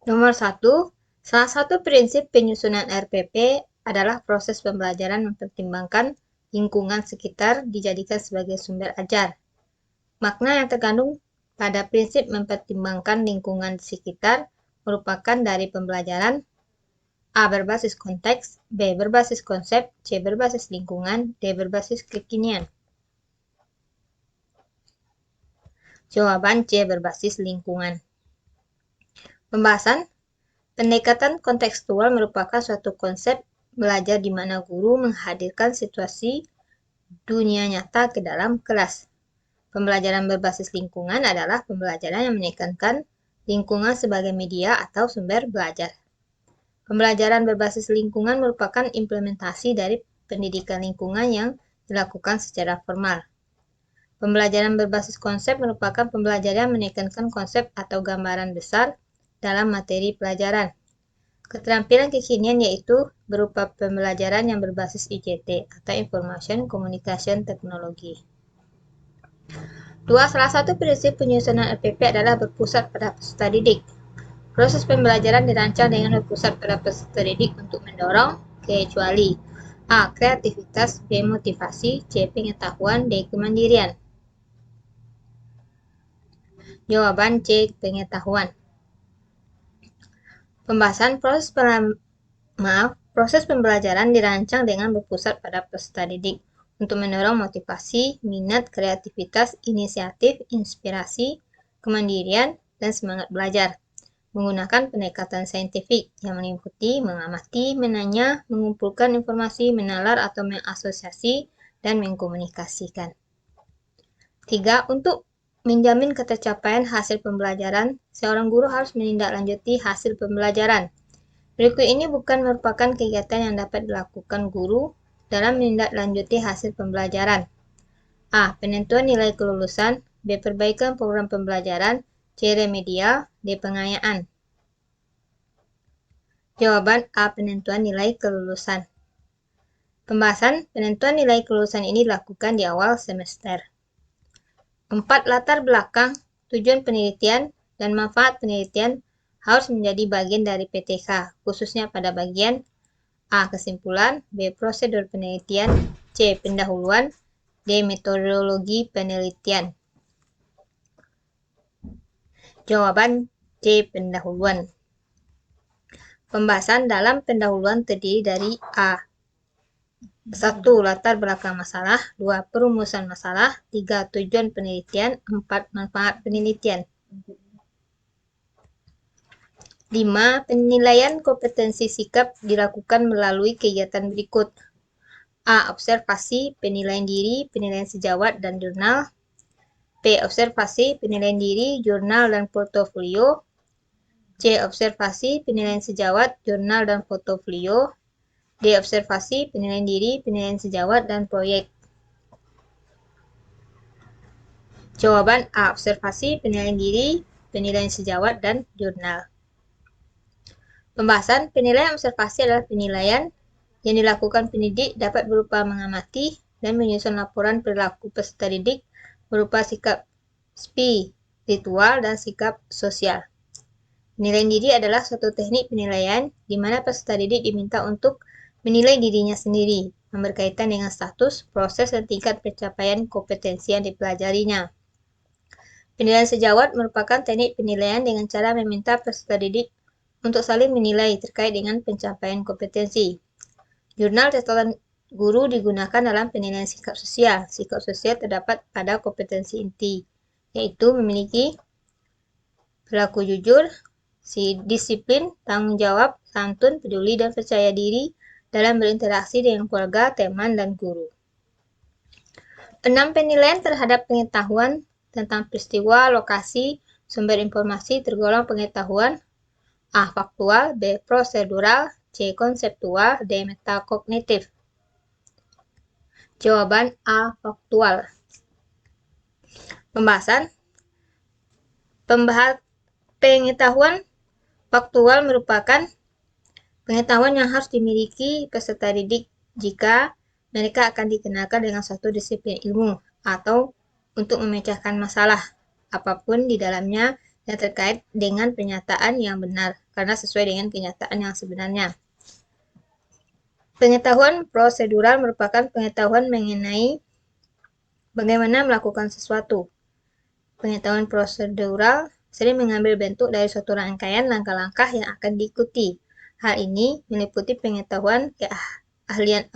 Nomor 1, salah satu prinsip penyusunan RPP adalah proses pembelajaran mempertimbangkan lingkungan sekitar dijadikan sebagai sumber ajar. Makna yang terkandung pada prinsip mempertimbangkan lingkungan sekitar merupakan dari pembelajaran A. Berbasis konteks, B. Berbasis konsep, C. Berbasis lingkungan, D. Berbasis kekinian. Jawaban C. Berbasis lingkungan. Pembahasan pendekatan kontekstual merupakan suatu konsep belajar di mana guru menghadirkan situasi dunia nyata ke dalam kelas. Pembelajaran berbasis lingkungan adalah pembelajaran yang menekankan lingkungan sebagai media atau sumber belajar. Pembelajaran berbasis lingkungan merupakan implementasi dari pendidikan lingkungan yang dilakukan secara formal. Pembelajaran berbasis konsep merupakan pembelajaran yang menekankan konsep atau gambaran besar dalam materi pelajaran. Keterampilan kekinian yaitu berupa pembelajaran yang berbasis ICT atau Information Communication Technology. 2. Salah satu prinsip penyusunan RPP adalah berpusat pada peserta didik. Proses pembelajaran dirancang dengan berpusat pada peserta didik untuk mendorong kecuali A. Kreativitas, B. Motivasi, C. Pengetahuan, D. Kemandirian. Jawaban C. Pengetahuan. Pembahasan proses pembelajaran dirancang dengan berpusat pada peserta didik untuk mendorong motivasi, minat, kreativitas, inisiatif, inspirasi, kemandirian, dan semangat belajar. Menggunakan pendekatan saintifik yang meliputi mengamati, menanya, mengumpulkan informasi, menalar atau mengasosiasi, dan mengkomunikasikan. 3. Untuk menjamin ketercapaian hasil pembelajaran, seorang guru harus menindaklanjuti hasil pembelajaran. Berikut ini bukan merupakan kegiatan yang dapat dilakukan guru dalam menindaklanjuti hasil pembelajaran. A. Penentuan nilai kelulusan, B. Perbaikan program pembelajaran, C. Remedial, D. Pengayaan. Jawaban A. Penentuan nilai kelulusan. Pembahasan penentuan nilai kelulusan ini dilakukan di awal semester. 4. Latar belakang, tujuan penelitian, dan manfaat penelitian harus menjadi bagian dari PTK, khususnya pada bagian A. Kesimpulan, B. Prosedur penelitian, C. Pendahuluan, D. Metodologi penelitian. Jawaban C. Pendahuluan. Pembahasan dalam pendahuluan terdiri dari A. 1. Latar belakang masalah, 2. Perumusan masalah, 3. Tujuan penelitian, 4. Manfaat penelitian. 5. Penilaian kompetensi sikap dilakukan melalui kegiatan berikut. A. Observasi, penilaian diri, penilaian sejawat, dan jurnal. B. Observasi, penilaian diri, jurnal, dan portofolio. C. Observasi, penilaian sejawat, jurnal, dan portofolio. D. Observasi, penilaian diri, penilaian sejawat, dan proyek. Jawaban A. Observasi, penilaian diri, penilaian sejawat, dan jurnal. Pembahasan penilaian observasi adalah penilaian yang dilakukan pendidik dapat berupa mengamati dan menyusun laporan perilaku peserta didik berupa sikap spiritual dan sikap sosial. Penilaian diri adalah suatu teknik penilaian di mana peserta didik diminta untuk menilai dirinya sendiri yang berkaitan dengan status, proses, dan tingkat pencapaian kompetensi yang dipelajarinya. Penilaian sejawat merupakan teknik penilaian dengan cara meminta peserta didik untuk saling menilai terkait dengan pencapaian kompetensi. Jurnal catatan guru digunakan dalam penilaian sikap sosial. Sikap sosial terdapat pada kompetensi inti, yaitu memiliki perilaku jujur, disiplin, tanggung jawab, santun, peduli, dan percaya diri dalam berinteraksi dengan keluarga, teman, dan guru. 6. Penilaian terhadap pengetahuan tentang peristiwa, lokasi, sumber informasi tergolong pengetahuan A. Faktual, B. Prosedural, C. Konseptual, D. Metakognitif. Jawaban A. Faktual. Pembahasan pengetahuan faktual merupakan pengetahuan yang harus dimiliki peserta didik jika mereka akan dikenalkan dengan suatu disiplin ilmu atau untuk memecahkan masalah apapun di dalamnya yang terkait dengan pernyataan yang benar, karena sesuai dengan kenyataan yang sebenarnya. Pengetahuan prosedural merupakan pengetahuan mengenai bagaimana melakukan sesuatu. Pengetahuan prosedural sering mengambil bentuk dari suatu rangkaian langkah-langkah yang akan diikuti. Hal ini meliputi pengetahuan keahlian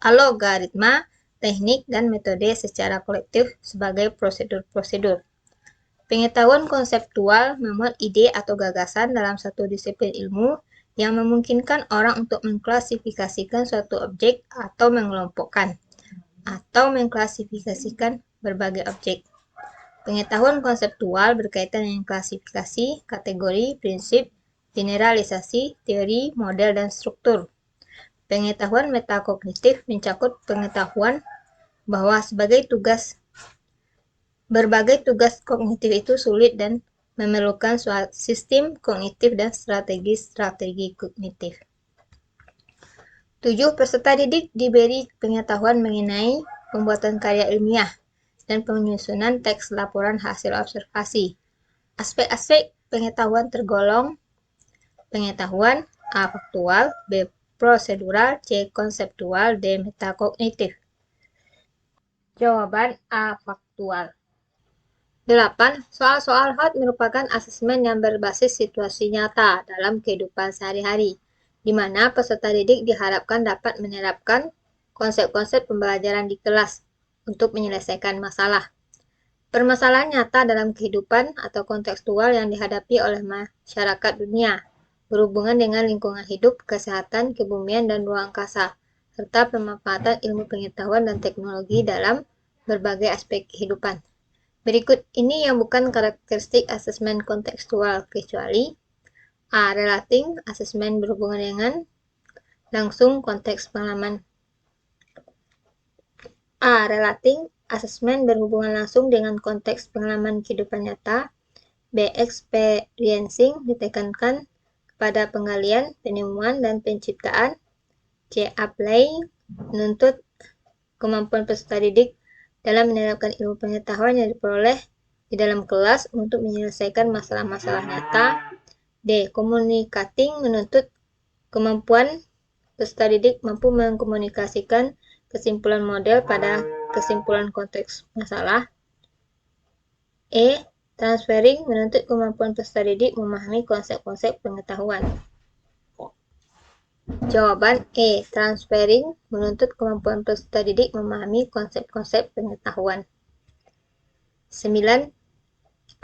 algoritma, teknik, dan metode secara kolektif sebagai prosedur-prosedur. Pengetahuan konseptual memuat ide atau gagasan dalam satu disiplin ilmu yang memungkinkan orang untuk mengklasifikasikan suatu objek atau mengelompokkan atau mengklasifikasikan berbagai objek. Pengetahuan konseptual berkaitan dengan klasifikasi, kategori, prinsip, generalisasi, teori, model, dan struktur. Pengetahuan metakognitif mencakup pengetahuan bahwa berbagai tugas kognitif itu sulit dan memerlukan suatu sistem kognitif dan strategi kognitif. 7. Peserta didik diberi pengetahuan mengenai pembuatan karya ilmiah dan penyusunan teks laporan hasil observasi. Aspek-aspek pengetahuan tergolong pengetahuan A. Faktual, B. Prosedural, C. Konseptual, D. Metakognitif. Jawaban A. Faktual. 8. Soal-soal hot merupakan asesmen yang berbasis situasi nyata dalam kehidupan sehari-hari, di mana peserta didik diharapkan dapat menerapkan konsep-konsep pembelajaran di kelas untuk menyelesaikan masalah. Permasalahan nyata dalam kehidupan atau kontekstual yang dihadapi oleh masyarakat dunia, berhubungan dengan lingkungan hidup, kesehatan, kebumian, dan ruang angkasa, serta pemanfaatan ilmu pengetahuan dan teknologi dalam berbagai aspek kehidupan. Berikut ini yang bukan karakteristik asesmen kontekstual, kecuali A. Relating, asesmen berhubungan dengan langsung konteks pengalaman. A. Relating, asesmen berhubungan langsung dengan konteks pengalaman kehidupan nyata. B. Experiencing, ditekankan kepada penggalian, penemuan, dan penciptaan. C. Applying, menuntut kemampuan peserta didik dalam menerapkan ilmu pengetahuan yang diperoleh di dalam kelas untuk menyelesaikan masalah-masalah nyata. D. Communicating, menuntut kemampuan peserta didik mampu mengkomunikasikan kesimpulan model pada kesimpulan konteks masalah. E. Transferring, menuntut kemampuan peserta didik memahami konsep-konsep pengetahuan. Jawaban E. Transferring, menuntut kemampuan peserta didik memahami konsep-konsep pengetahuan. 9.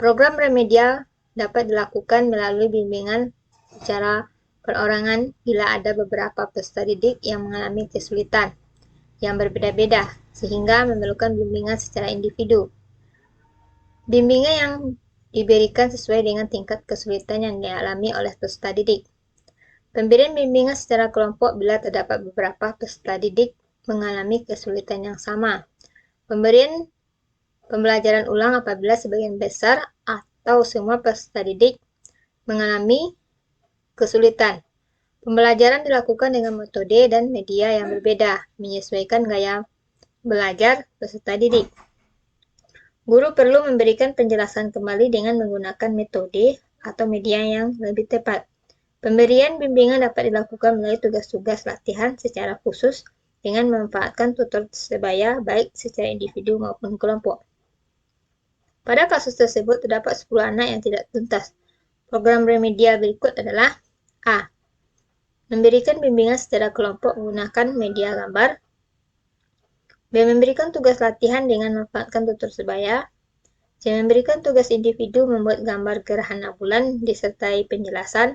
Program remedial dapat dilakukan melalui bimbingan secara perorangan bila ada beberapa peserta didik yang mengalami kesulitan yang berbeda-beda, sehingga memerlukan bimbingan secara individu. Bimbingan yang diberikan sesuai dengan tingkat kesulitan yang dialami oleh peserta didik. Pemberian bimbingan secara kelompok bila terdapat beberapa peserta didik mengalami kesulitan yang sama. Pemberian pembelajaran ulang apabila sebagian besar atau semua peserta didik mengalami kesulitan. Pembelajaran dilakukan dengan metode dan media yang berbeda, menyesuaikan gaya belajar peserta didik. Guru perlu memberikan penjelasan kembali dengan menggunakan metode atau media yang lebih tepat. Pemberian bimbingan dapat dilakukan melalui tugas-tugas latihan secara khusus dengan memanfaatkan tutor sebaya baik secara individu maupun kelompok. Pada kasus tersebut terdapat 10 anak yang tidak tuntas. Program remedial berikut adalah A. Memberikan bimbingan secara kelompok menggunakan media gambar. B. Memberikan tugas latihan dengan memanfaatkan tutor sebaya. C. Memberikan tugas individu membuat gambar gerhana bulan disertai penjelasan.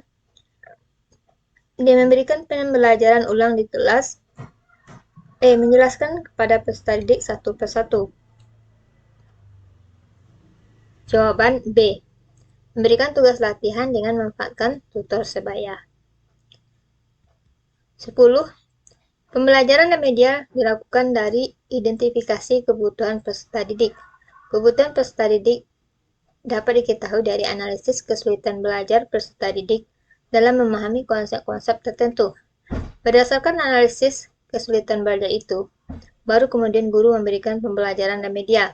D. Memberikan pembelajaran ulang di kelas. E. Menjelaskan kepada peserta didik satu persatu. Jawaban B. Memberikan tugas latihan dengan memanfaatkan tutor sebaya. 10. Pembelajaran dan media dilakukan dari identifikasi kebutuhan peserta didik. Kebutuhan peserta didik dapat diketahui dari analisis kesulitan belajar peserta didik dalam memahami konsep-konsep tertentu. Berdasarkan analisis kesulitan belajar itu, baru kemudian guru memberikan pembelajaran dan media.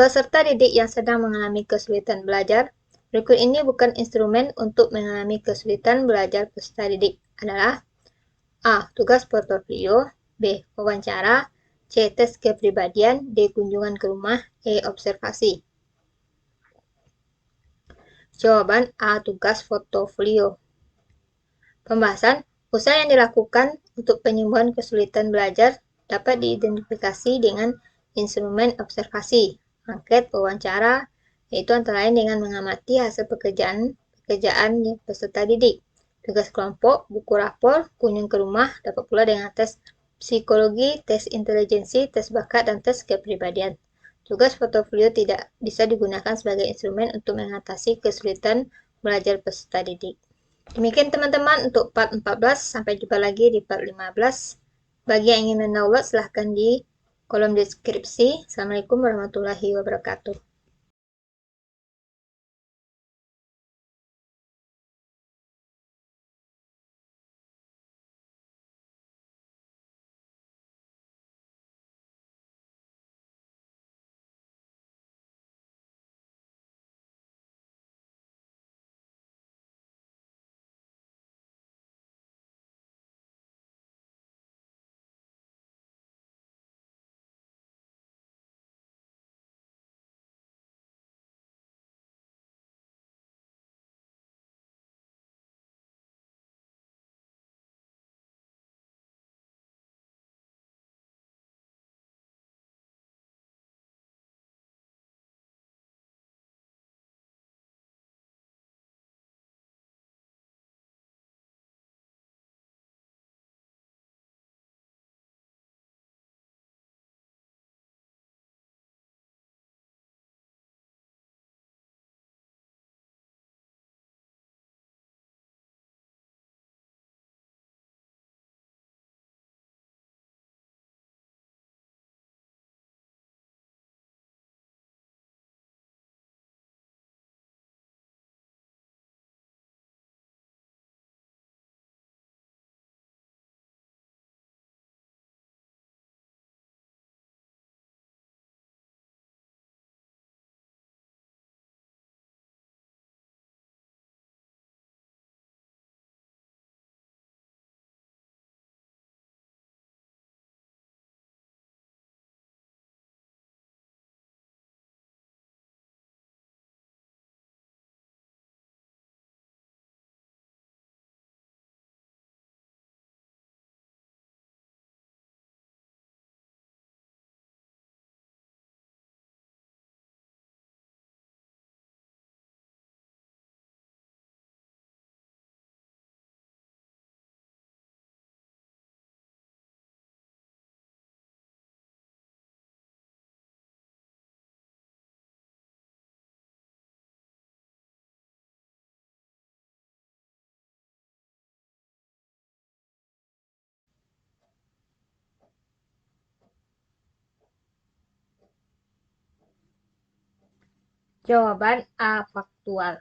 Peserta didik yang sedang mengalami kesulitan belajar, berikut ini bukan instrumen untuk mengalami kesulitan belajar peserta didik adalah A. Tugas portofolio, B. Wawancara, C. Tes kepribadian, D. Kunjungan ke rumah, E. Observasi. Jawaban A. Tugas portofolio. Pembahasan, usaha yang dilakukan untuk penyembuhan kesulitan belajar dapat diidentifikasi dengan instrumen observasi, angket, wawancara, yaitu antara lain dengan mengamati hasil pekerjaan peserta didik, tugas kelompok, buku rapor, kunjung ke rumah, dapat pula dengan tes psikologi, tes intelijensi, tes bakat, dan tes kepribadian. Tugas portofolio tidak bisa digunakan sebagai instrumen untuk mengatasi kesulitan belajar peserta didik. Demikian teman-teman untuk part 14, sampai jumpa lagi di part 15. Bagi yang ingin mendownload silahkan di kolom deskripsi. Assalamualaikum warahmatullahi wabarakatuh. Jawaban A. Faktual.